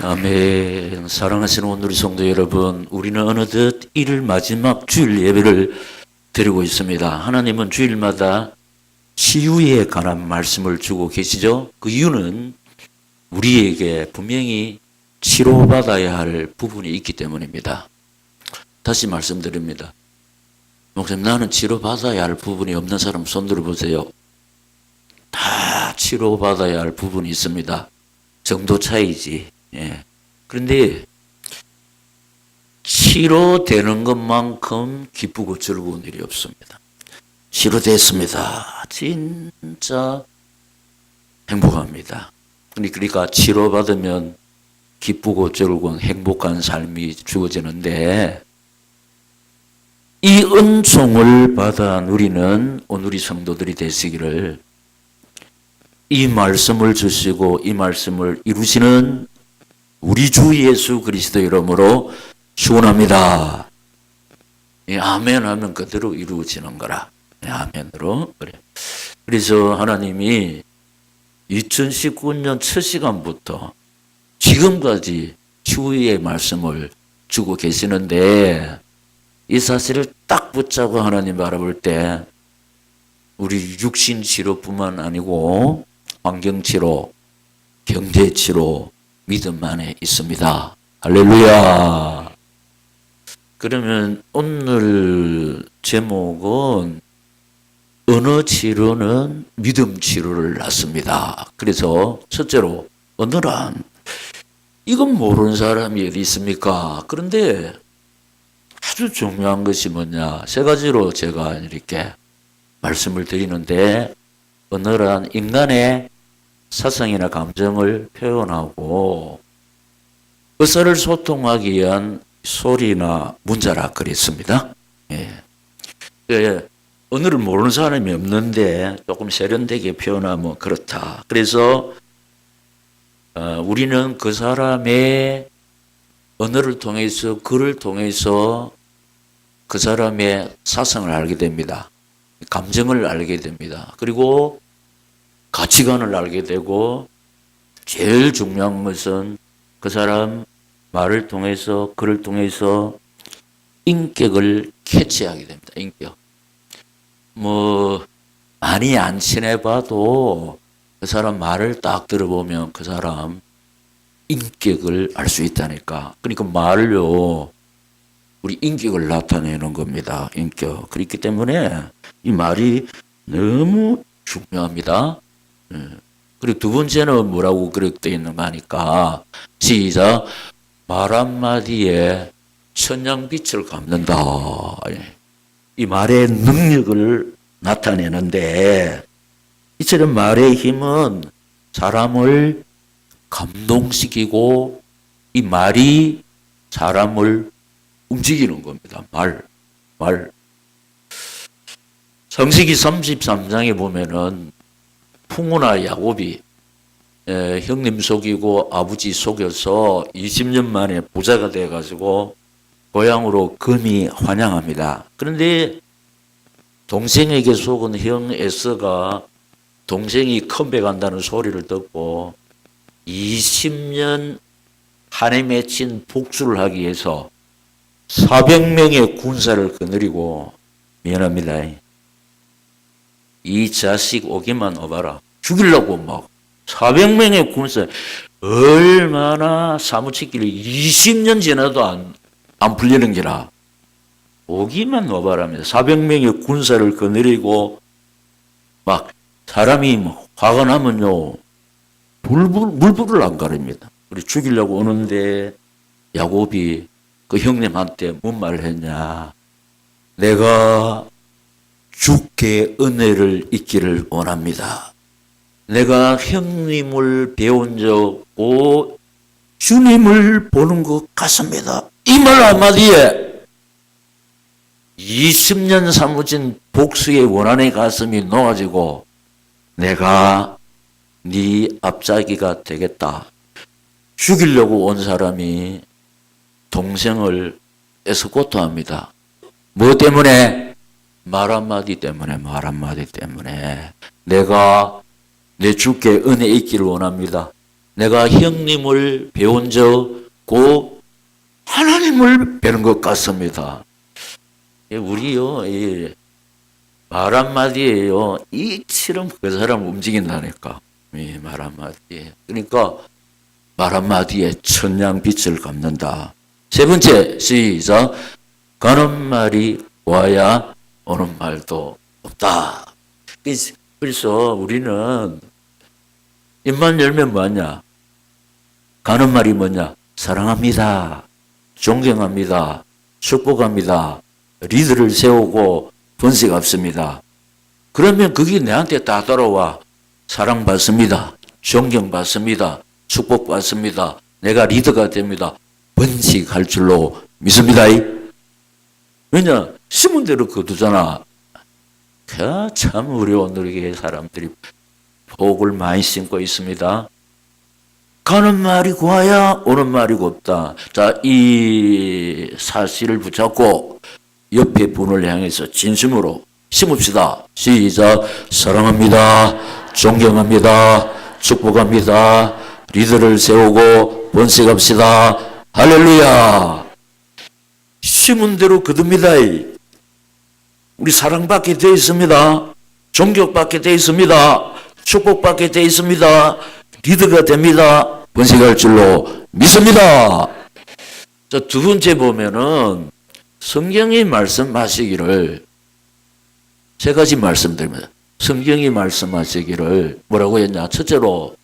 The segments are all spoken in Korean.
아멘. 사랑하시는 오늘의 성도 여러분, 우리는 어느덧 1일 마지막 주일 예배를 드리고 있습니다. 하나님은 주일마다 치유에 관한 말씀을 주고 계시죠. 그 이유는 우리에게 분명히 치료받아야 할 부분이 있기 때문입니다. 다시 말씀드립니다. 목사님, 나는 치료받아야 할 부분이 없는 사람 손 들어보세요. 다 치료받아야 할 부분이 있습니다. 정도 차이지. 예. 그런데 치료되는 것만큼 기쁘고 즐거운 일이 없습니다. 치료됐습니다. 진짜 행복합니다. 그러니까 치료받으면 기쁘고 즐거운 행복한 삶이 주어지는데 이 은총을 받아 누리는 오늘의 성도들이 되시기를 이 말씀을 주시고 이 말씀을 이루시는 우리 주 예수 그리스도 이름으로 축원합니다. 아멘 하면 그대로 이루어지는 거라. 아멘으로. 그래. 그래서 하나님이 2019년 첫 시간부터 지금까지 주의 말씀을 주고 계시는데 이 사실을 딱 붙잡고 하나님 바라볼 때 우리 육신 치료뿐만 아니고 환경 치료, 경제 치료, 믿음 안에 있습니다. 할렐루야. 그러면 오늘 제목은 언어 치료는 믿음 치료를 낳습니다. 그래서 첫째로 언어란 이건 모르는 사람이 어디 있습니까? 그런데 아주 중요한 것이 뭐냐? 세 가지로 제가 이렇게 말씀을 드리는데 언어란 인간의 사상이나 감정을 표현하고 의사를 소통하기 위한 소리나 문자라 그랬습니다. 언어를 모르는 사람이 없는데 조금 세련되게 표현하면 그렇다. 그래서 우리는 그 사람의 언어를 통해서 글을 통해서 그 사람의 사상을 알게 됩니다. 감정을 알게 됩니다. 그리고 가치관을 알게 되고 제일 중요한 것은 그 사람 말을 통해서 글을 통해서 인격을 캐치하게 됩니다. 인격. 많이 안 친해봐도 그 사람 말을 딱 들어보면 그 사람 인격을 알 수 있다니까. 그러니까 말을요, 우리 인격을 나타내는 겁니다. 인격. 그렇기 때문에 이 말이 너무 중요합니다. 그리고 두 번째는 뭐라고 그렇게 있는가 하니까 시작. 말 한마디에 천냥빛을 갚는다. 이 말의 능력을 나타내는데 이처럼 말의 힘은 사람을 감동시키고 이 말이 사람을 움직이는 겁니다. 말. 창세기 33장에 보면은 풍우나 야곱이 형님 속이고 아버지 속여서 20년 만에 부자가 돼가지고 고향으로 금이 환영합니다. 그런데 동생에게 속은 형 에서가 동생이 컴백한다는 소리를 듣고 20년 한해 맺힌 복수를 하기 위해서 400명의 군사를 거느리고 미안합니다. 이 자식 오기만 와봐라. 죽이려고 막 400명의 군사 얼마나 사무치기를 20년 지나도 안 풀리는 기라. 오기만 와봐라면서 400명의 군사를 거느리고 막 사람이 화가 나면요 물불을 안 가립니다. 우리 죽이려고 오는데 야곱이 그 형님한테 뭔 말을 했냐. 내가 주께 은혜를 잊기를 원합니다. 내가 형님을 배운 적 오 주님을 보는 것 같습니다. 이 말 한마디에 20년 사무친 복수의 원한의 가슴이 녹아지고 내가 네 앞자기가 되겠다. 죽이려고 온 사람이 동생을 에스코트합니다. 뭐 때문에? 말 한마디 때문에. 내가 내 주께 은혜 있기를 원합니다. 내가 형님을 배운 적고 하나님을 배운 것 같습니다. 우리요, 말 한마디에요. 이처럼 그 사람 움직인다니까. 말 한마디에. 그러니까 말 한마디에 천냥빛을 갚는다. 세 번째, 시작. 가는 말이 와야 오는 말도 없다. 그래서 우리는 입만 열면 뭐냐? 가는 말이 뭐냐? 사랑합니다. 존경합니다. 축복합니다. 리더를 세우고 번식 갚습니다. 그러면 그게 내한테 다 따라와. 사랑받습니다. 존경받습니다. 축복받습니다. 내가 리더가 됩니다. 번식할 줄로 믿습니다. 왜냐? 심은 대로 거두잖아. 참 우리 오늘의 사람들이 복을 많이 심고 있습니다. 가는 말이 고와야 오는 말이 곱다. 자, 이 사실을 붙잡고 옆에 분을 향해서 진심으로 심읍시다. 시작. 사랑합니다. 존경합니다. 축복합니다. 리더를 세우고 번식합시다. 할렐루야. 심은 대로 거둡니다. 우리 사랑받게 되어 있습니다. 존경받게 되어 있습니다. 축복받게 되어 있습니다. 리더가 됩니다. 번식할 줄로 믿습니다. 자, 두 번째 보면은 성경이 말씀하시기를 세 가지 말씀드립니다. 성경이 말씀하시기를 뭐라고 했냐? 첫째로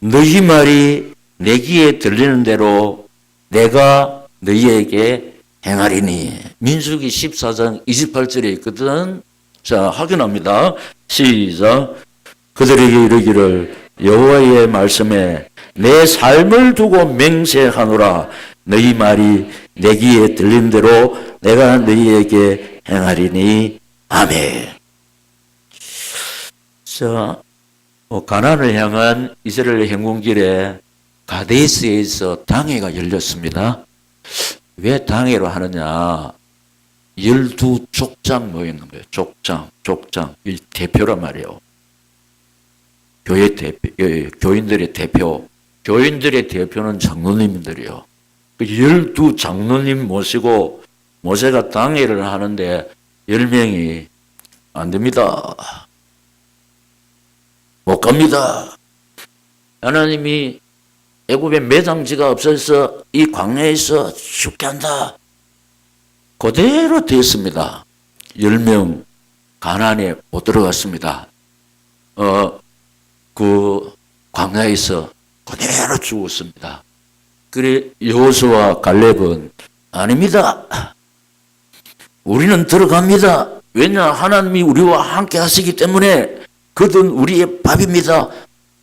너희 말이 내 귀에 들리는 대로 내가 너희에게 행하리니. 민수기 14장 28절에 있거든. 자, 확인합니다. 시작. 그들에게 이르기를 여호와의 말씀에 내 삶을 두고 맹세하노라. 너희 말이 내 귀에 들린 대로 내가 너희에게 행하리니. 아멘. 자, 가나안을 향한 이스라엘 행군길에 가데스에서 당회가 열렸습니다. 왜 당회로 하느냐? 12족장 모이는 거예요. 족장. 이 대표란 말이에요. 교회 대표, 교인들의 대표. 교인들의 대표는 장로님들이요. 12장로님 모시고 모세가 당회를 하는데 10명이 안 됩니다. 못 갑니다. 하나님이 애굽에 매장지가 없어서 이 광야에서 죽게 한다. 그대로 됐습니다. 10명 가나안에 못 들어갔습니다. 그 광야에서 그대로 죽었습니다. 그래 여호수아와 갈렙은 아닙니다. 우리는 들어갑니다. 왜냐? 하나님이 우리와 함께 하시기 때문에 그들은 우리의 밥입니다.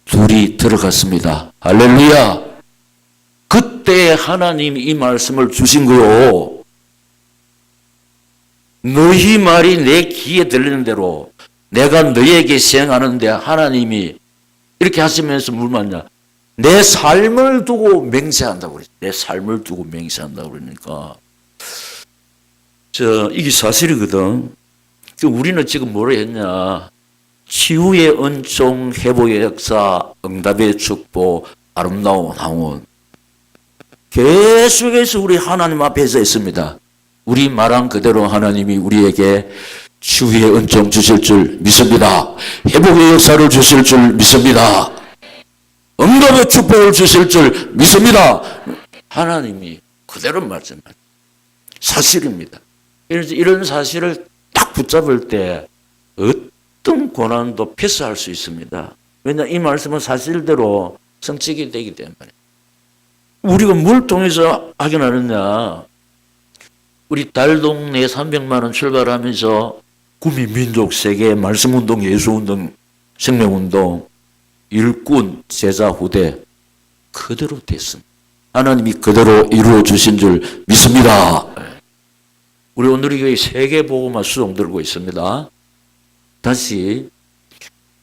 둘이 들어갔습니다. 할렐루야. 그때 하나님이 이 말씀을 주신 거요. 너희 말이 내 귀에 들리는 대로 내가 너희에게 시행하는데 하나님이 이렇게 하시면서 뭘 말하냐? 내 삶을 두고 맹세한다고 그랬어요. 내 삶을 두고 맹세한다고 그러니까. 이게 사실이거든. 우리는 지금 뭐라 했냐? 치유의 은총, 회복의 역사, 응답의 축복, 아름다운 항원. 계속해서 우리 하나님 앞에서 있습니다. 우리 말한 그대로 하나님이 우리에게 치유의 은총 주실 줄 믿습니다. 회복의 역사를 주실 줄 믿습니다. 응답의 축복을 주실 줄 믿습니다. 하나님이 그대로 말씀하십니다. 사실입니다. 그래서 이런 사실을 딱 붙잡을 때 어떤 고난도 패스할 수 있습니다. 왜냐, 이 말씀은 사실대로 성취가 되기 때문에. 우리가 뭘 통해서 확인하느냐? 우리 달동네 300만 원 출발하면서 구미 민족 세계 말씀운동, 예수운동, 생명운동, 일꾼, 제자, 후대 그대로 됐습니다. 하나님이 그대로 이루어 주신 줄 믿습니다. 우리 오늘 교회 세계복음화 수종 들고 있습니다. 다시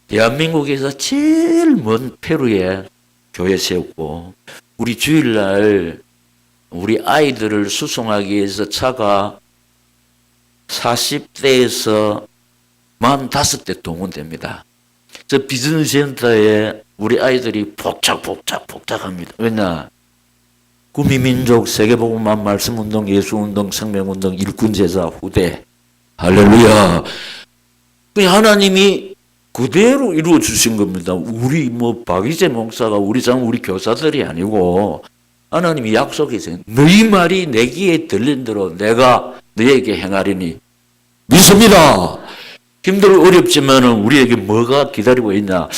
대한민국에서 제일 먼 페루에 교회 세웠고 우리 주일날 우리 아이들을 수송하기 위해서 차가 40대에서 45대 동원됩니다. 저 비즈니스 센터에 우리 아이들이 복작합니다. 왜냐? 구미민족 세계복음화 말씀운동, 예수운동, 생명운동, 일꾼제자, 후대. 할렐루야. 하나님이 그대로 이루어 주신 겁니다. 우리 박이재 목사가 우리 교사들이 아니고 하나님이 약속했어요. 너희 말이 내 귀에 들린 대로 내가 너에게 행하리니 믿습니다. 힘들고 어렵지만 우리에게 뭐가 기다리고 있냐?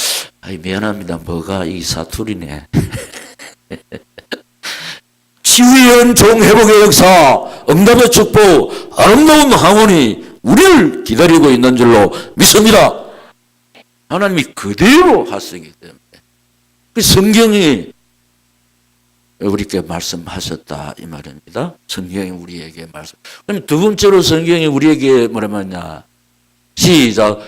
미안합니다. 뭐가 이 사투리네. 치유의 은총, 회복의 역사, 응답의 축복, 아름다운 항원이 우리를 기다리고 있는 줄로 믿습니다. 하나님이 그대로 하시기 때문에. 성경이 우리에게 말씀하셨다 이 말입니다. 성경이 우리에게 말씀. 그럼 두 번째로 성경이 우리에게 뭐라냐? 시작.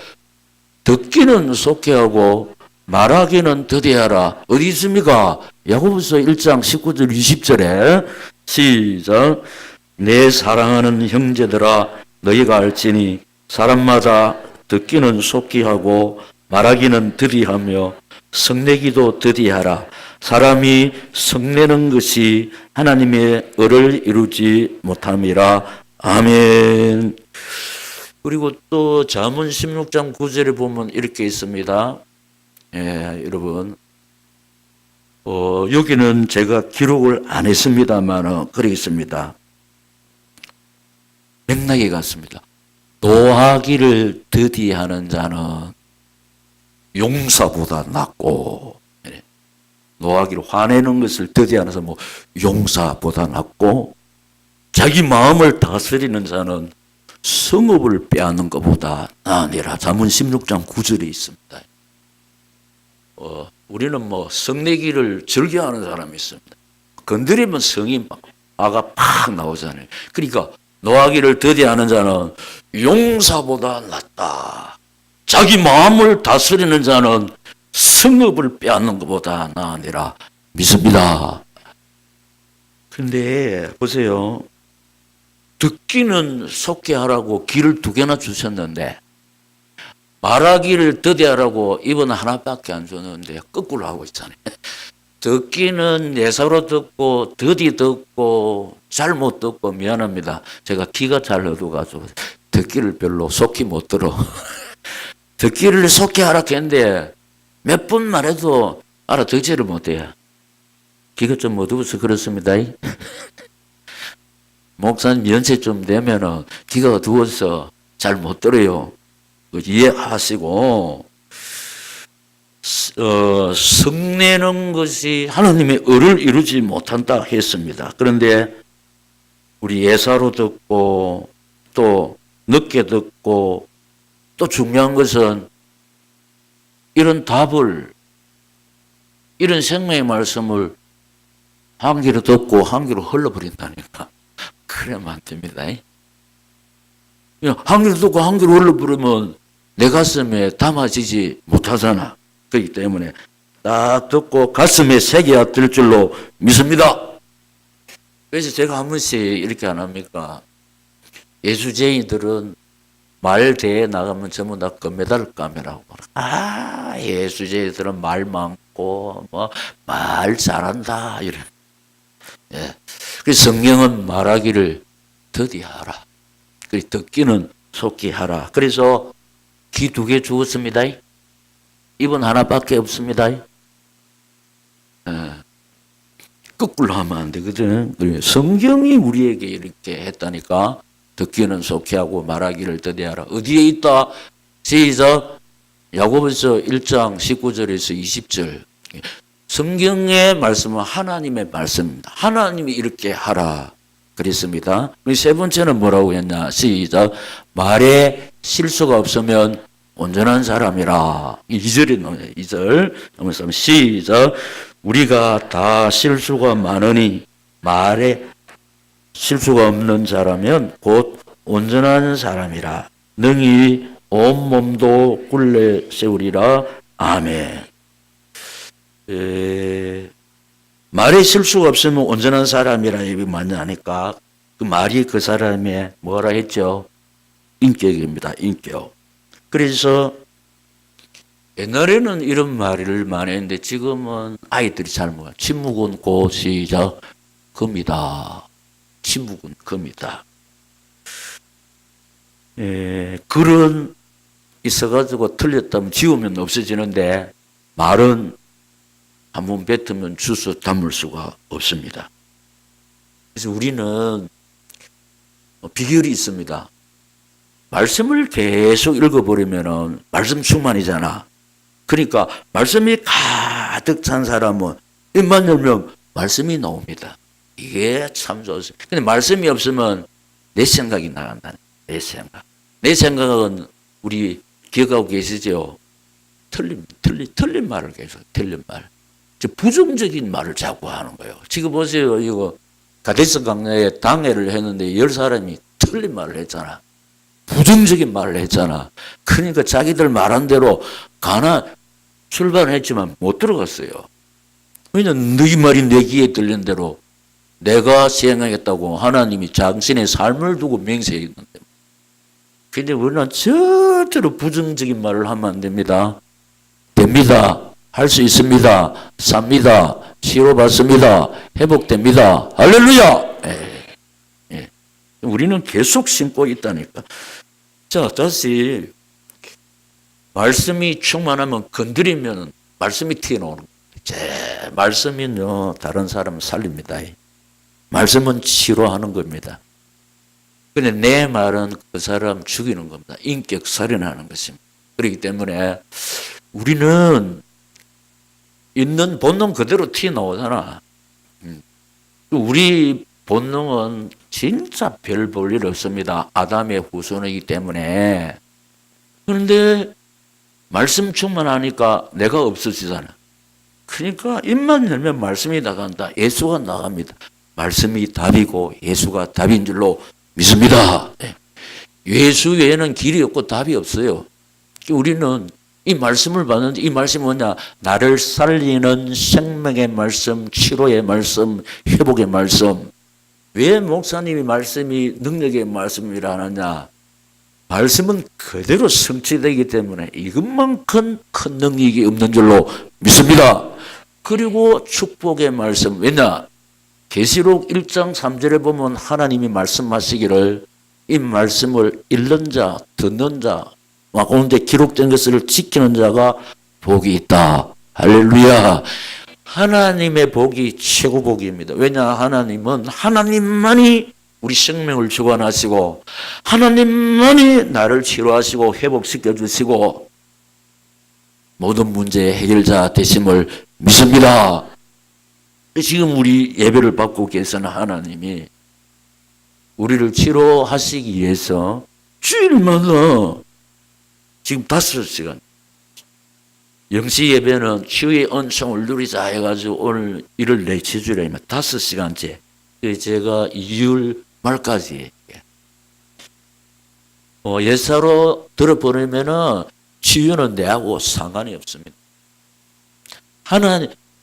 듣기는 속회하고 말하기는 더디하라. 어디 있습니까? 야고보서 1장 19절 20절에 시작. 내 사랑하는 형제들아 너희가 알지니 사람마다 듣기는 속히 하고 말하기는 더디하며 성내기도 더디하라. 사람이 성내는 것이 하나님의 의를 이루지 못함이라. 아멘. 그리고 또 잠언 16장 9절에 보면 이렇게 있습니다. 여러분, 여기는 제가 기록을 안 했습니다만 그렇게 있습니다. 맥락이 같습니다. 노하기를 더디하는 자는 용사보다 낫고, 노하기를 화내는 것을 더디하는 자는 용사보다 낫고, 자기 마음을 다스리는 자는 성읍을 빼앗는 것보다 나으니라. 잠언 16장 9절에 있습니다. 우리는 성내기를 즐겨하는 사람이 있습니다. 건드리면 성이 아가 팍 나오잖아요. 그러니까 노하기를 더디하는 자는 용사보다 낫다. 자기 마음을 다스리는 자는 성읍을 빼앗는 것보다 나으니라 믿습니다. 그런데 보세요. 듣기는 속게 하라고 귀를 두 개나 주셨는데 말하기를 더디하라고 입은 하나밖에 안 줬는데 거꾸로 하고 있잖아요. 듣기는 예사로 듣고 더디 듣고 잘못 듣고 미안합니다. 제가 귀가 잘 어두가지고 듣기를 별로 속히 못 들어. 듣기를 속히 하라 했는데 몇 분 말해도 알아듣지를 못해요. 귀가 좀 어두워서 그렇습니다. 목사님 연세 좀 되면은 귀가 어두워서 잘 못 들어요. 이해하시고 성내는 것이 하나님의 의를 이루지 못한다 했습니다. 그런데 우리 예사로 듣고 또 늦게 듣고 또 중요한 것은 이런 답을 이런 생명의 말씀을 한 귀로 듣고 한 귀로 흘러버린다니까. 그러면 안 됩니다. 한 귀로 듣고 한 귀로 흘러버리면 내 가슴에 담아지지 못하잖아. 그렇기 때문에 딱 듣고 가슴에 새겨들 줄로 믿습니다. 그래서 제가 한 번씩 이렇게 안 합니까? 예수쟁이들은 말대에 나가면 전부 다 금메달 까매라고. 예수쟁이들은 말 많고 말 잘한다 이래. 그래서 성경은 말하기를 더디하라. 그래서 듣기는 속히 하라. 그래서 귀 두 개 주었습니다. 입은 하나밖에 없습니다. 거꾸로 하면 안 되거든. 성경이 우리에게 이렇게 했다니까. 듣기는 속히 하고 말하기를 더디하라. 어디에 있다? 시작. 야고보서 1장 19절에서 20절. 성경의 말씀은 하나님의 말씀입니다. 하나님이 이렇게 하라 그랬습니다. 세 번째는 뭐라고 했냐? 시작. 말에 실수가 없으면 온전한 사람이라. 2절이 나와요. 2절. 시작. 우리가 다 실수가 많으니 말에 실수가 없는 자라면 곧 온전한 사람이라. 능히 온 몸도 굴레 세우리라. 아멘. 말에 실수가 없으면 온전한 사람이라 이게 맞냐니까 그 말이 그 사람의 뭐라 했죠? 인격입니다. 인격. 그래서 옛날에는 이런 말을 많이 했는데 지금은 아이들이 잘 몰라요. 침묵은 곧 시작 금이다. 침묵은 금이다. 글은 있어가지고 틀렸다면 지우면 없어지는데 말은 한번 뱉으면 주워 담을 수가 없습니다. 그래서 우리는 비결이 있습니다. 말씀을 계속 읽어버리면 말씀 충만이잖아. 그러니까 말씀이 가득 찬 사람은 입만 열면 말씀이 나옵니다. 이게 참 좋습니다. 근데 말씀이 없으면 내 생각이 나간다. 내 생각. 내 생각은 우리 기억하고 계시죠? 틀린 말을 계속, 틀린 말. 부정적인 말을 자꾸 하는 거예요. 지금 보세요. 이거 가데스 강야에 당회를 했는데 10사람이 틀린 말을 했잖아. 부정적인 말을 했잖아. 그러니까 자기들 말한 대로 출발했지만 못 들어갔어요. 왜냐면 너희 말이 내 귀에 들린 대로 내가 시행하겠다고 하나님이 당신의 삶을 두고 맹세했는데. 근데 우리는 절대로 부정적인 말을 하면 안 됩니다. 됩니다. 할 수 있습니다. 삽니다. 치료받습니다. 회복됩니다. 할렐루야! 예. 예. 우리는 계속 심고 있다니까. 자, 다시 말씀이 충만하면 건드리면 말씀이 튀어나오는 거예요. 제 말씀은요, 다른 사람 살립니다. 말씀은 치료하는 겁니다. 근데 내 말은 그 사람 죽이는 겁니다. 인격 살인하는 것입니다. 그렇기 때문에 우리는 있는 본능 그대로 튀어나오잖아. 우리 본능은 진짜 별 볼 일 없습니다. 아담의 후손이기 때문에. 그런데 말씀 충만하니까 내가 없어지잖아. 그러니까 입만 열면 말씀이 나간다. 예수가 나갑니다. 말씀이 답이고 예수가 답인 줄로 믿습니다. 예수 외에는 길이 없고 답이 없어요. 우리는 이 말씀을 받는데 이 말씀이 뭐냐? 나를 살리는 생명의 말씀, 치료의 말씀, 회복의 말씀. 왜 목사님이 말씀이 능력의 말씀이라 하느냐? 말씀은 그대로 성취되기 때문에 이것만큼 큰 능력이 없는 줄로 믿습니다. 그리고 축복의 말씀. 왜냐? 계시록 1장 3절에 보면 하나님이 말씀하시기를 이 말씀을 읽는 자, 듣는 자, 가운데 기록된 것을 지키는 자가 복이 있다. 할렐루야. 하나님의 복이 최고 복입니다. 왜냐? 하나님은 하나님만이 우리 생명을 주관하시고 하나님만이 나를 치료하시고 회복시켜 주시고 모든 문제의 해결자 되심을 믿습니다. 지금 우리 예배를 받고 계시는 하나님이 우리를 치료하시기 위해서 주일마다 지금 5시간 영시 예배는 치유의 은총을 누리자 해가지고 오늘 1월 넷째 주일이면 5시간째 제가 2월 말까지 예사로 들어보내면은 치유는 내하고 상관이 없습니다.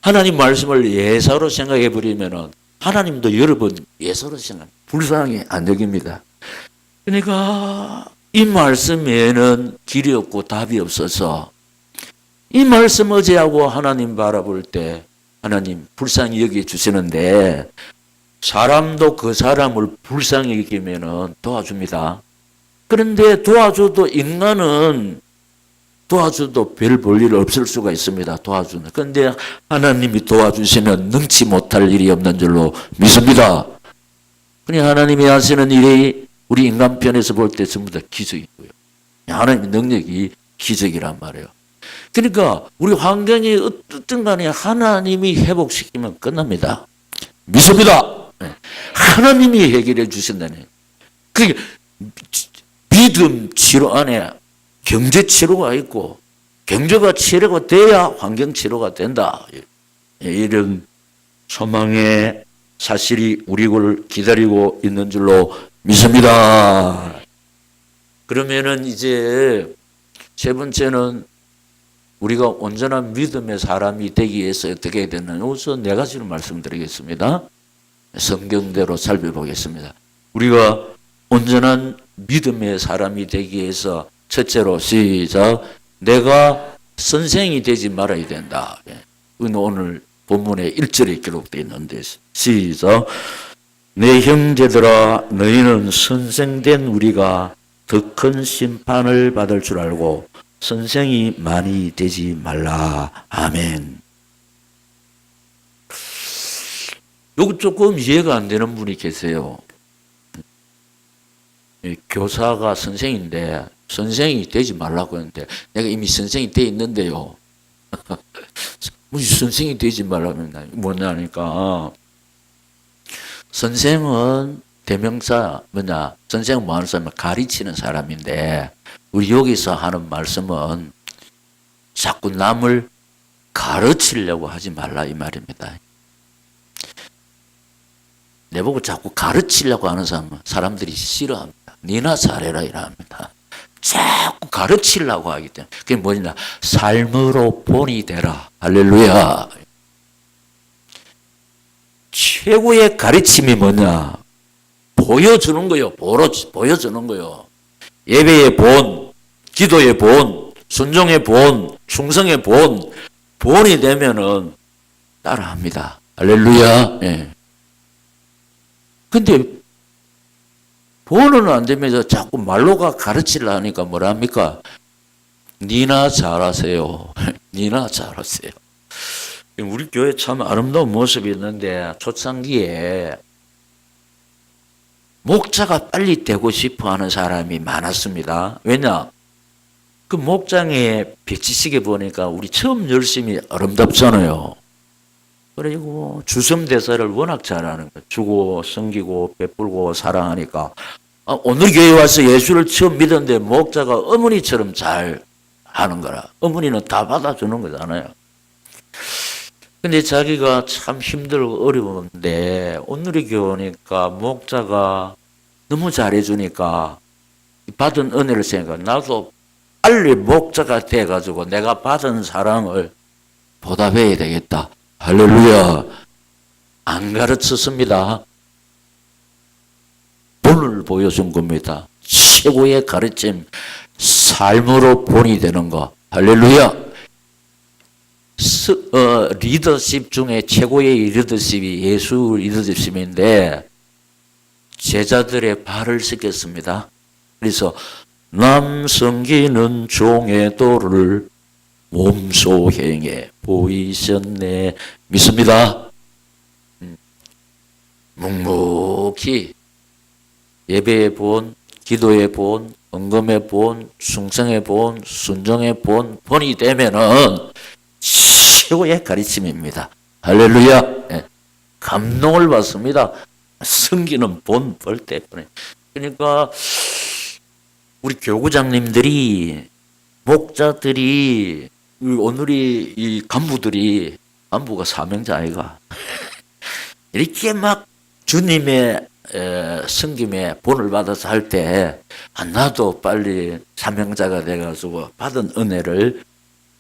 하나님 말씀을 예사로 생각해 버리면은 하나님도 여러분 예사로 생각 불쌍히 안 여깁니다. 그러니까 이 말씀 외에는 길이 없고 답이 없어서 이 말씀 어제하고 하나님 바라볼 때 하나님 불쌍히 여겨 주시는데 사람도 그 사람을 불쌍히 여기면은 도와줍니다. 그런데 도와줘도 인간은 도와줘도 별 볼 일 없을 수가 있습니다. 도와주는. 그런데 하나님이 도와주시면 능치 못할 일이 없는 줄로 믿습니다. 그냥 하나님이 하시는 일이 우리 인간편에서 볼 때 전부 다 기적이고요. 하나님의 능력이 기적이란 말이에요. 그러니까 우리 환경이 어떻든 간에 하나님이 회복시키면 끝납니다. 믿습니다. 하나님이 해결해 주신다는. 그게 믿음 치료 안에 경제 치료가 있고 경제가 치료가 돼야 환경 치료가 된다. 이런 소망의 사실이 우리를 기다리고 있는 줄로 믿습니다. 그러면은 이제 세 번째는 우리가 온전한 믿음의 사람이 되기 위해서 어떻게 해야 되느냐. 우선 네 가지를 말씀드리겠습니다. 성경대로 살펴보겠습니다. 우리가 온전한 믿음의 사람이 되기 위해서 첫째로 시작. 내가 선생이 되지 말아야 된다. 오늘 본문에 1절에 기록되어 있는데 시작. 내 형제들아 너희는 선생된 우리가 더 큰 심판을 받을 줄 알고 선생이 많이 되지 말라. 아멘. 여기 조금 이해가 안 되는 분이 계세요. 교사가 선생인데 선생이 되지 말라고 했는데 내가 이미 선생이 돼 있는데요. 무슨 선생이 되지 말라면 뭐냐니까. 선생은 대명사 뭐냐? 선생은 뭐 하는 사람은 가르치는 사람인데 우리 여기서 하는 말씀은 자꾸 남을 가르치려고 하지 말라 이 말입니다. 내보고 자꾸 가르치려고 하는 사람들이 싫어합니다. 니나 잘해라 이랍니다. 자꾸 가르치려고 하기 때문에. 그게 뭐냐? 삶으로 본이 되라. 할렐루야. 최고의 가르침이 뭐냐? 보여주는 거요. 보여주는 거요. 예배의 본, 기도의 본, 순종의 본, 충성의 본, 본이 되면은 따라합니다. 할렐루야. 예. 근데 본은 안 되면서 자꾸 말로가 가르치려 하니까 뭐랍니까? 니나 잘하세요. 니나 잘하세요. 우리 교회 참 아름다운 모습이 있는데 초창기에 목자가 빨리 되고 싶어 하는 사람이 많았습니다. 왜냐? 그 목장에 배치시계 보니까 우리 처음 열심히 아름답잖아요. 그리고 주섬대사를 워낙 잘하는 거예요. 주고 섬기고 베풀고 사랑하니까 오늘 교회 와서 예수를 처음 믿었는데 목자가 어머니처럼 잘 하는 거라. 어머니는 다 받아주는 거잖아요. 근데 자기가 참 힘들고 어려운데 오늘의 교회 오니까 목자가 너무 잘해주니까 받은 은혜를 생각하고 나도 빨리 목자가 돼가지고 내가 받은 사랑을 보답해야 되겠다. 할렐루야. 안 가르쳤습니다. 본을 보여준 겁니다. 최고의 가르침, 삶으로 본이 되는 거. 할렐루야. 리더십 중에 최고의 리더십이 예수 리더십인데 제자들의 발을 씻겼습니다. 그래서 남 섬기는 종의 도를 몸소 행해 보이셨네. 믿습니다. 묵묵히 예배의 본, 기도의 본, 헌금의 본, 충성의 본, 순종의 본이 되면은 최고의 가르침입니다. 할렐루야. 네. 감동을 받습니다. 섬기는 본 때문에. 그러니까 우리 교구장님들이 목자들이 오늘이 이 간부가 사명자 아이가 이렇게 막 주님의 섬김에 본을 받아서 할 때 나도 빨리 사명자가 돼가지고 받은 은혜를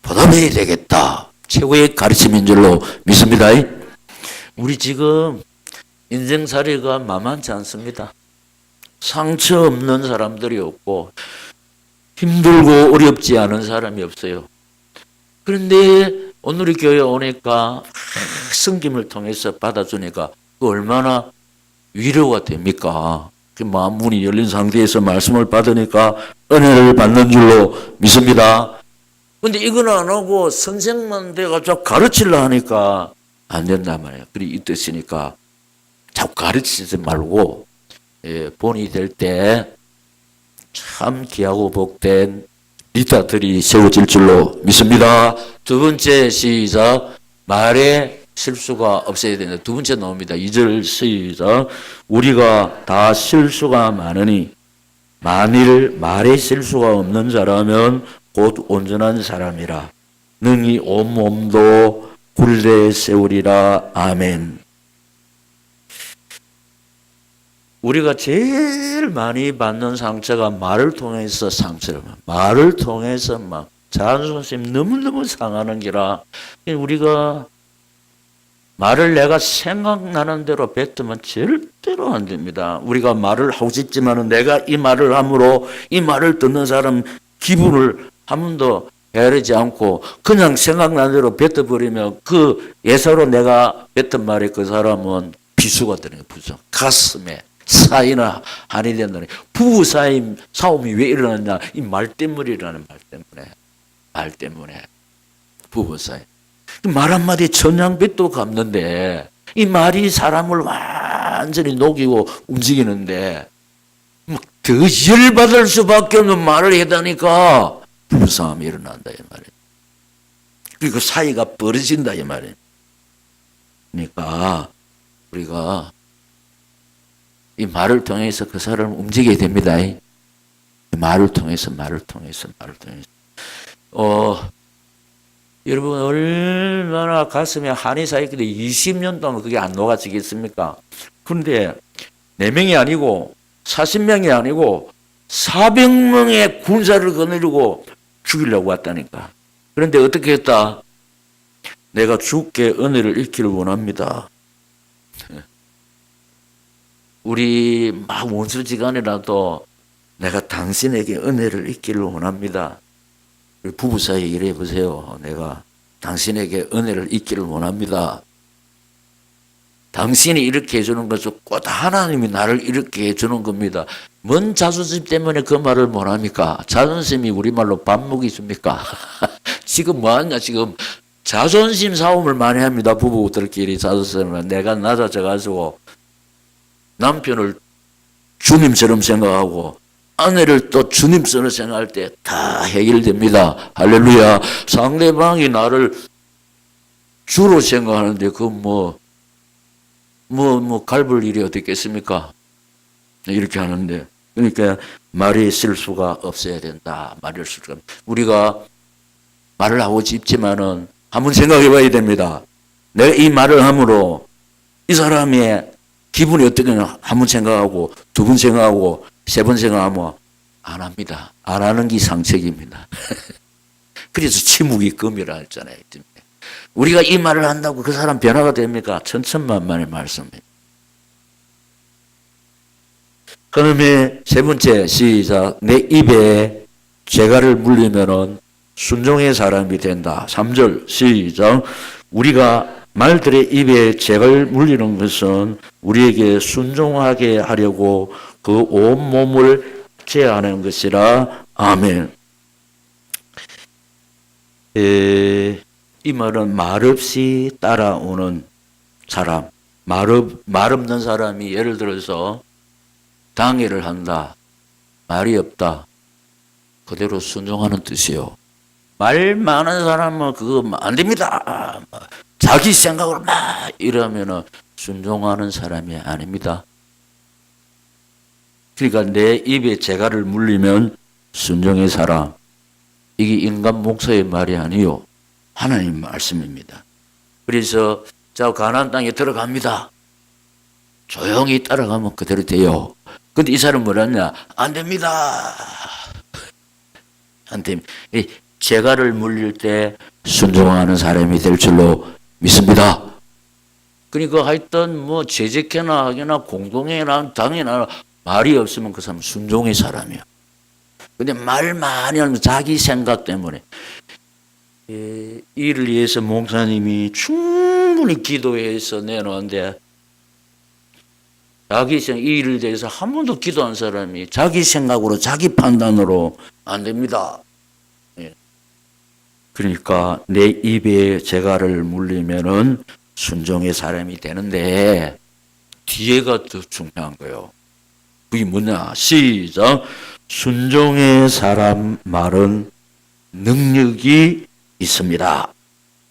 보답해야 되겠다. 최고의 가르침인 줄로 믿습니다. 우리 지금 인생살이가 만만치 않습니다. 상처 없는 사람들이 없고 힘들고 어렵지 않은 사람이 없어요. 그런데 오늘의 교회 오니까 섬김을 통해서 받아주니까 그 얼마나 위로가 됩니까? 그 마음 문이 열린 상태에서 말씀을 받으니까 은혜를 받는 줄로 믿습니다. 근데 이건 안 하고 선생만 돼가지고 가르치려 하니까 안 된단 말이에요. 그리 이 뜻이니까 자꾸 가르치지 말고 본이 될 때 참 귀하고 복된 리더들이 세워질 줄로 믿습니다. 두 번째 시작. 말에 실수가 없어야 된다. 두 번째 나옵니다. 2절 시작. 우리가 다 실수가 많으니 만일 말에 실수가 없는 자라면 곧 온전한 사람이라. 능히 온몸도 굴레 세우리라. 아멘. 우리가 제일 많이 받는 상처가 말을 통해서 상처를 말을 통해서 막 자존심 너무너무 상하는 기라. 우리가 말을 내가 생각나는 대로 뱉으면 절대로 안 됩니다. 우리가 말을 하고 싶지만은 내가 이 말을 함으로 이 말을 듣는 사람 기분을 한 번도 헤아리지 않고 그냥 생각나는 대로 뱉어버리면 그 예사로 내가 뱉은 말에 그 사람은 비수가 되는 거예요. 비수. 가슴에 사이나 한이 된다니. 부부 사이 싸움이 왜 일어났냐? 이 말 때문이라는 말 때문에 부부 사이. 말 한마디에 천냥빚도 갚는데 이 말이 사람을 완전히 녹이고 움직이는데 더 열받을 수밖에 없는 말을 해다니까 부부싸움이 일어난다 이 말이에요. 그리고 사이가 벌어진다 이 말이에요. 그러니까 우리가 이 말을 통해서 그 사람을 움직여야 됩니다. 말을 통해서. 여러분 얼마나 가슴에 한이 쌓였길래 20년 동안 그게 안 녹아지겠습니까? 그런데 4명이 아니고 40명이 아니고 400명의 군사를 거느리고 죽이려고 왔다니까. 그런데 어떻게 했다? 내가 주께 은혜를 잃기를 원합니다. 우리 막 원수지간이라도 내가 당신에게 은혜를 잊기를 원합니다. 부부 사이에 이래 보세요. 내가 당신에게 은혜를 잊기를 원합니다. 당신이 이렇게 해주는 것은 꼭 하나님이 나를 이렇게 해주는 겁니다. 뭔 자존심 때문에 그 말을 못합니까? 자존심이 우리말로 밥먹이십니까? 지금 뭐하냐 지금 자존심 싸움을 많이 합니다. 부부들끼리 자존심을. 내가 낮아져가지고 남편을 주님처럼 생각하고 아내를 또 주님처럼 생각할 때 다 해결됩니다. 할렐루야. 상대방이 나를 주로 생각하는데 갈불 일이 어디 있겠습니까? 이렇게 하는데. 그러니까 말이 실수가 없어야 된다. 말일 수가. 우리가 말을 하고 싶지만은 한번 생각해 봐야 됩니다. 내가 이 말을 함으로 이 사람의 기분이 어떻게냐 한번 생각하고 2번 생각하고 3번 생각하면 안 합니다. 안 하는 게 상책입니다. 그래서 침묵이 금이라 했잖아요. 우리가 이 말을 한다고 그 사람 변화가 됩니까? 천천만만의 말씀입니다. 그 다음에 3번째 시작. 내 입에 재갈을 물리면은 순종의 사람이 된다. 3절 시작. 우리가 말들의 입에 재갈 물리는 것은 우리에게 순종하게 하려고 그 온몸을 제하는 것이라. 아멘. 이 말은 말없이 따라오는 사람, 말 없는 사람이 예를 들어서 당회를 한다. 말이 없다. 그대로 순종하는 뜻이요. 말 많은 사람은 그거 안 됩니다. 자기 생각으로 막 이러면은 순종하는 사람이 아닙니다. 그러니까 내 입에 재갈을 물리면 순종의 사람. 이게 인간 목사의 말이 아니요. 하나님 말씀입니다. 그래서 자 가나안 땅에 들어갑니다. 조용히 따라가면 그대로 돼요. 근데 이 사람은 뭐랬냐? 안 됩니다. 안 됩니다. 재갈을 물릴 때 순종하는 사람이 될 줄로 믿습니다. 그러니까 하여튼 뭐 재직회나 하거나 공동회나 당회나 말이 없으면 그 사람은 순종의 사람이야. 근데 말 많이 하면 자기 생각 때문에 이를 위해서 목사님이 충분히 기도해서 내놓은데 자기 생각, 이 일을 대해서 한 번도 기도한 사람이 자기 생각으로 자기 판단으로 안 됩니다. 그러니까 내 입에 재갈을 물리면은 순종의 사람이 되는데 뒤에가 더 중요한 거예요. 그게 뭐냐? 시작. 순종의 사람 말은 능력이 있습니다.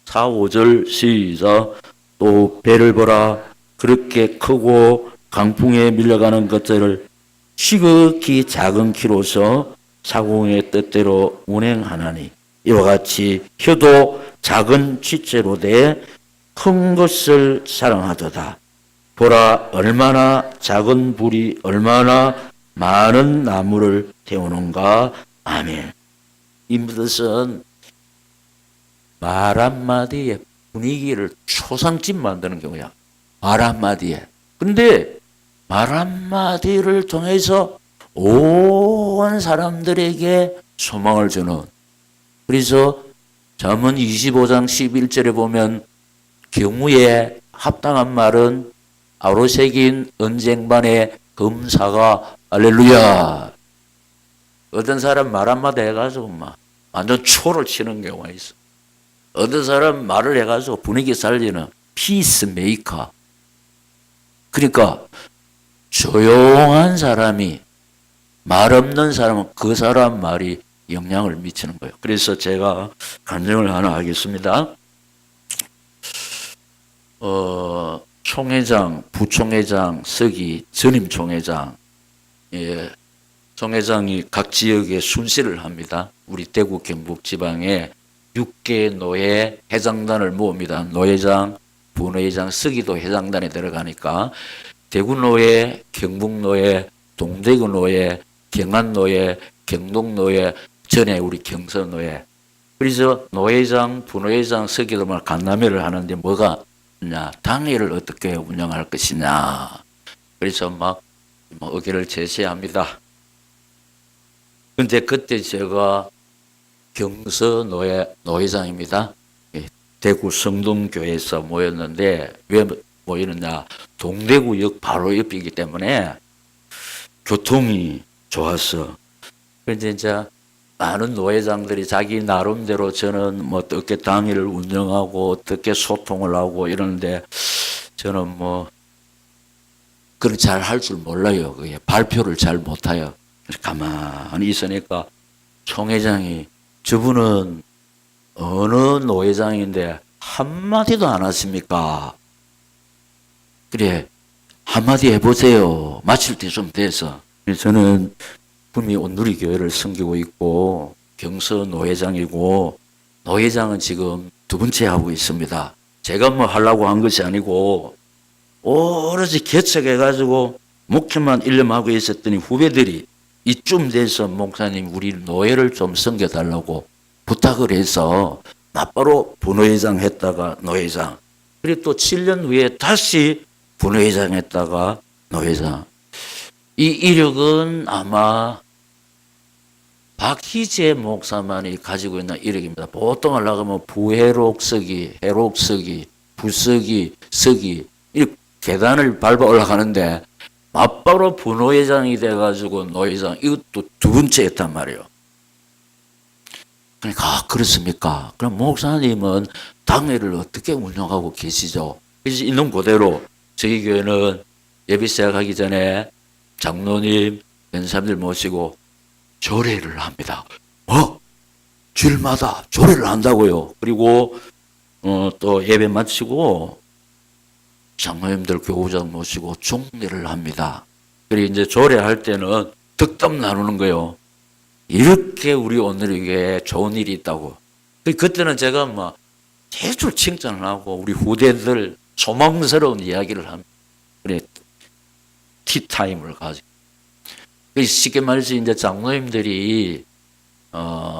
4, 5절 시작. 또 배를 보라. 그렇게 크고 강풍에 밀려가는 것들을 시극히 작은 키로서 사공의 뜻대로 운행하나니 이와 같이 혀도 작은 쥐째로 돼 큰 것을 사랑하도다. 보라 얼마나 작은 불이 얼마나 많은 나무를 태우는가. 아멘. 이 뜻은 말 한마디에 분위기를 초상집 만드는 경우야. 말 한마디에. 근데 말 한마디를 통해서 온 사람들에게 소망을 주는. 그래서 잠언 25장 11절에 보면 경우에 합당한 말은 아로새긴 언쟁반의 검사가. 할렐루야. 어떤 사람 말 한마디 해가지고 막 완전 초를 치는 경우가 있어. 어떤 사람 말을 해가지고 분위기 살리는 피스메이커. 그러니까 조용한 사람이 말 없는 사람은 그 사람 말이 영향을 미치는 거예요. 그래서 제가 간증을 하나 하겠습니다. 총회장, 부총회장, 서기, 전임 총회장, 총회장이 각 지역에 순시를 합니다. 우리 대구 경북 지방에 6개 노예 회장단을 모읍니다. 노회장, 부노회장, 서기도 회장단에 들어가니까 대구노예, 경북노예, 동대구노예, 경안노예, 경동노예, 전에 우리 경서노예. 그래서 노회장, 부노회장, 서기도만 간담회를 하는데 뭐가 있냐? 당회를 어떻게 운영할 것이냐. 그래서 막 의견을 제시합니다. 근데 그때 제가 경서노회장입니다. 대구 성동교회에서 모였는데 왜 모이느냐? 동대구역 바로 옆이기 때문에 교통이 좋았어. 그런데 이제 많은 노회장들이 자기 나름대로 저는 뭐 어떻게 당회를 운영하고 어떻게 소통을 하고 이러는데 저는 뭐 그런 잘 할 줄 몰라요. 그게 발표를 잘 못해요. 가만히 있으니까 총회장이 저분은 어느 노회장인데 한마디도 안 하십니까? 그래, 한마디 해보세요. 마칠 때 좀 돼서. 저는 분명히 온누리 교회를 섬기고 있고 경서 노회장이고 노회장은 지금 2번째 하고 있습니다. 제가 뭐 하려고 한 것이 아니고 오로지 개척해가지고 목회만 일념하고 있었더니 후배들이 이쯤 돼서 목사님 우리 노예를 좀 섬겨달라고 부탁을 해서 맞바로 부노회장 했다가 노회장, 그리고 또 7년 후에 다시 부노회장 했다가 노회장. 이 이력은 아마 박희재 목사만이 가지고 있는 이력입니다. 보통 하려고 하면 부회록서기, 해록서기, 부서기, 서기 이 계단을 밟아 올라가는데 맞바로 부노회장이 돼가지고 노회장, 이것도 2번째 했단 말이에요. 그러니까 그렇습니까? 그럼 목사님은 당회를 어떻게 운영하고 계시죠? 그래서 있는 그대로 저희 교회는 예배 시작하기 전에 장로님, 연사님들 모시고 조례를 합니다. 주일마다 조례를 한다고요. 그리고 또 예배 마치고 장로님들 교우장 모시고 종례를 합니다. 그리고 이제 조례할 때는 득담 나누는 거예요. 이렇게 우리 오늘에게 좋은 일이 있다고. 그때는 제가 막 계속 칭찬을 하고 우리 후대들 소망스러운 이야기를 합니다. 그래, 티타임을 가지고. 쉽게 말해서 이제 장로님들이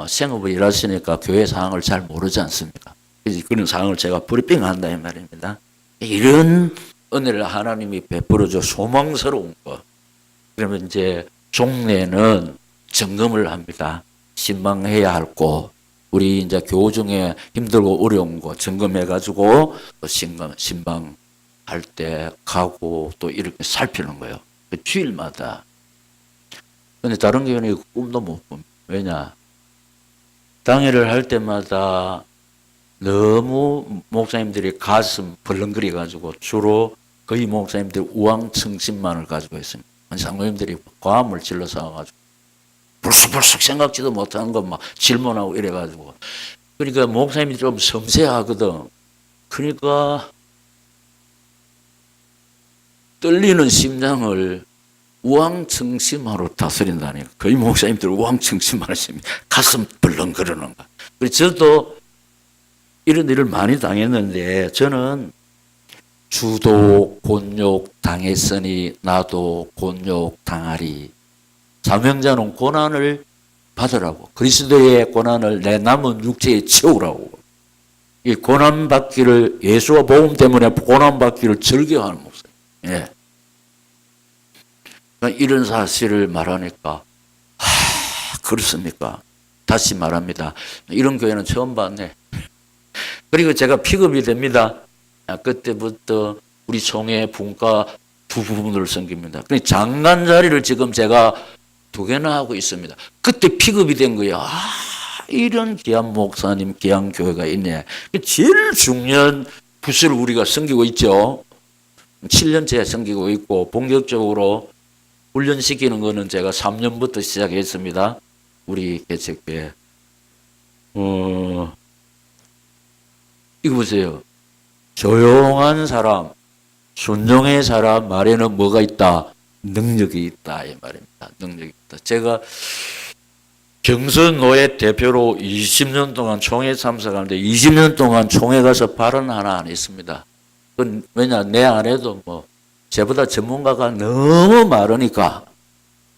생업을 일하시니까 교회 상황을 잘 모르지 않습니까? 그래서 그런 상황을 제가 브리핑한다 이 말입니다. 이런 은혜를 하나님이 베풀어줘 소망스러운 거. 그러면 이제 종례는 점검을 합니다. 신방해야 할 거, 우리 이제 교우 중에 힘들고 어려운 거 점검해가지고 또 신방할 때 가고 또 이렇게 살피는 거예요. 주일마다. 근데 다른 교회는 꿈도 못 봅니다. 왜냐? 당회를 할 때마다 너무 목사님들이 가슴 벌렁거려가지고 주로 거의 목사님들이 우왕청심만을 가지고 있습니다. 장로님들이 과음을 질러서 가지고 불쑥불쑥 생각지도 못하는 거 막 질문하고 이래가지고. 그러니까 목사님이 좀 섬세하거든. 그러니까 떨리는 심장을 우왕청심하로 다스린다니. 거의 목사님들 우왕청심만 하십니다. 가슴 벌렁거리는 거. 그래서 저도 이런 일을 많이 당했는데 저는 주도 곤욕 당했으니 나도 곤욕 당하리. 사명자는 고난을 받으라고. 그리스도의 고난을 내 남은 육체에 채우라고. 이 고난 받기를, 예수와 복음 때문에 고난 받기를 즐겨하는 목사님. 예. 이런 사실을 말하니까 그렇습니까? 다시 말합니다. 이런 교회는 처음 봤네. 그리고 제가 픽업이 됩니다. 그때부터 우리 총회 분과 두 부분을 섬깁니다. 장관 자리를 지금 제가 2개나 하고 있습니다. 그때 픽업이 된 거예요. 이런 귀한 목사님, 귀한 교회가 있네. 제일 중요한 부서를 우리가 섬기고 있죠. 7년째 섬기고 있고 본격적으로 훈련시키는 거는 제가 3년부터 시작했습니다. 우리 개척교회. 이거 보세요. 조용한 사람, 순종의 사람 말에는 뭐가 있다? 능력이 있다 이 말입니다. 능력이 있다. 제가 경선노예 대표로 20년 동안 총회 참석하는데 20년 동안 총회 가서 발언 하나 안 했습니다. 그건 왜냐, 내 안에도 뭐 저보다 전문가가 너무 많으니까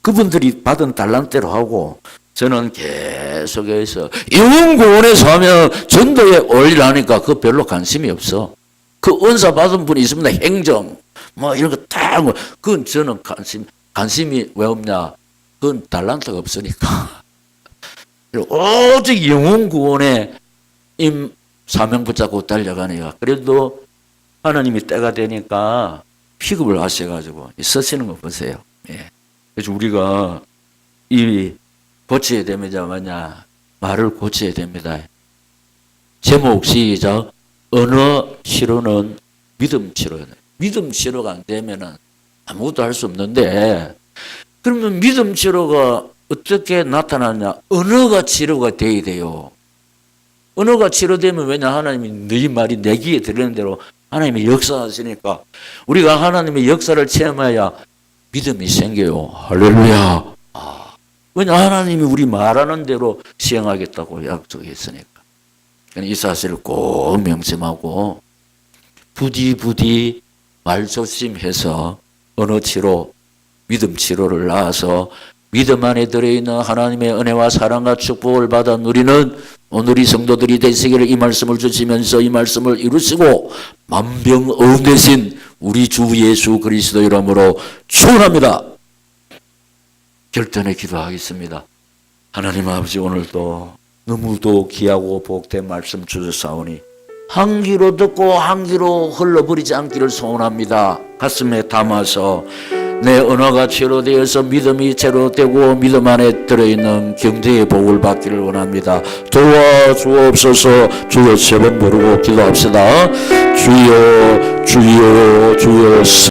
그분들이 받은 달란대로 하고 저는 계속해서 영웅구원에서 하면 전도에 올리라니까 그거 별로 관심이 없어. 그 은사 받은 분이 있습니다. 행정 뭐 이런 거 다 뭐 그건 저는 관심이 왜 없냐? 그건 달란트가 없으니까. 오직 영웅구원에 사명 붙잡고 달려가니까. 그래도 하나님이 때가 되니까 픽업을 하셔가지고 쓰시는 거 보세요. 예. 그래서 우리가 이 고쳐야 됩니다. 뭐냐? 말을 고쳐야 됩니다. 제목 시작. 언어 치료는 믿음 치료. 믿음 치료가 안 되면은 아무것도 할 수 없는데, 그러면 믿음 치료가 어떻게 나타나냐? 언어가 치료가 돼야 돼요. 언어가 치료되면 왜냐? 하나님이 너희 말이 내 귀에 들리는 대로 하나님이 역사하시니까 우리가 하나님의 역사를 체험해야 믿음이 생겨요. 할렐루야. 왜냐? 하나님이 우리 말하는 대로 시행하겠다고 약속했으니까. 이 사실을 꼭 명심하고 부디 말 조심해서 언어 치료, 믿음 치료를 낳아서 믿음 안에 들어있는 하나님의 은혜와 사랑과 축복을 받아 누리는 오늘의 성도들이 되시기를 이 말씀을 주시면서 이 말씀을 이루시고 만병의 대신 우리 주 예수 그리스도 이름으로 축원합니다. 결단에 기도하겠습니다. 하나님 아버지, 오늘도 너무도 귀하고 복된 말씀 주셨사오니 한 귀로 듣고 한 귀로 흘러버리지 않기를 소원합니다. 가슴에 담아서 내 언어가 치료되어서 믿음이 치료되고 믿음 안에 들어있는 경제의 복을 받기를 원합니다. 도와주옵소서. 주여 세 번 부르고 기도합시다. 주여 주여 주여.